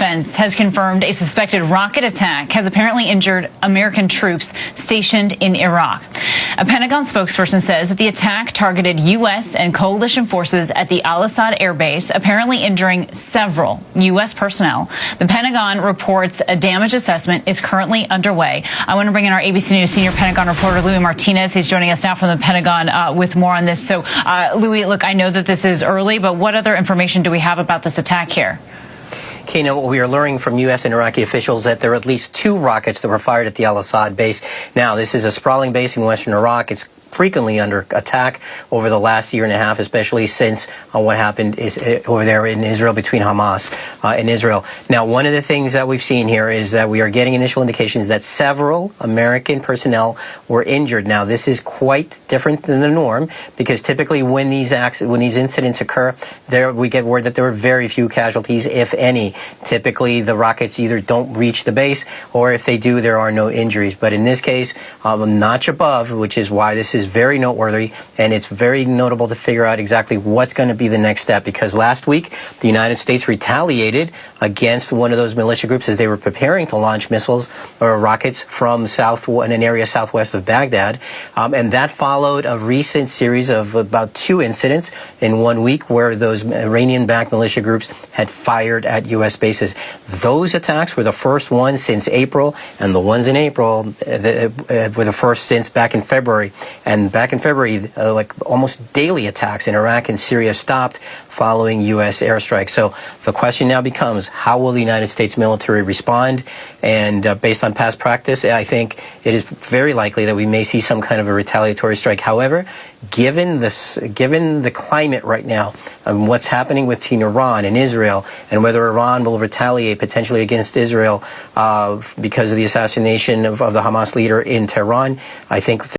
Defense has confirmed a suspected rocket attack has apparently injured American troops stationed in Iraq. A Pentagon spokesperson says that the attack targeted U.S. and coalition forces at the Al-Assad air base, apparently injuring several U.S. personnel. The Pentagon reports a damage assessment is currently underway. I want to bring in our ABC News senior Pentagon reporter, Louis Martinez. He's joining us now from the Pentagon with more on this. So, Louis, look, I know that this is early, but what other information do we have about this attack here? Kena, what we are learning from U.S. and Iraqi officials that there are at least 2 rockets that were fired at the Al-Assad base. Now, this is a sprawling base in western Iraq. It's frequently under attack over the last year and a half, especially since what happened over there in Israel between Hamas and Israel. Now, one of the things that we've seen here is that we are getting initial indications that several American personnel were injured. Now, this is quite different than the norm because typically when these incidents occur, we get word that there were very few casualties, if any. Typically, the rockets either don't reach the base, or if they do, there are no injuries. But in this case, a notch above, which is why this is very noteworthy, and it's very notable to figure out exactly what's going to be the next step, because last week the United States retaliated against one of those militia groups as they were preparing to launch missiles or rockets from in an area southwest of Baghdad, and that followed a recent series of about 2 incidents in 1 week where those Iranian-backed militia groups had fired at U.S. bases. Those attacks were the first ones since April, and the ones in April were the first since back in February. And back in February, like almost daily attacks in Iraq and Syria stopped following U.S. airstrikes. So the question now becomes, how will the United States military respond? And based on past practice, I think it is very likely that we may see some kind of a retaliatory strike. However, given the climate right now and what's happening between Iran and Israel, and whether Iran will retaliate potentially against Israel because of the assassination of the Hamas leader in Tehran, I think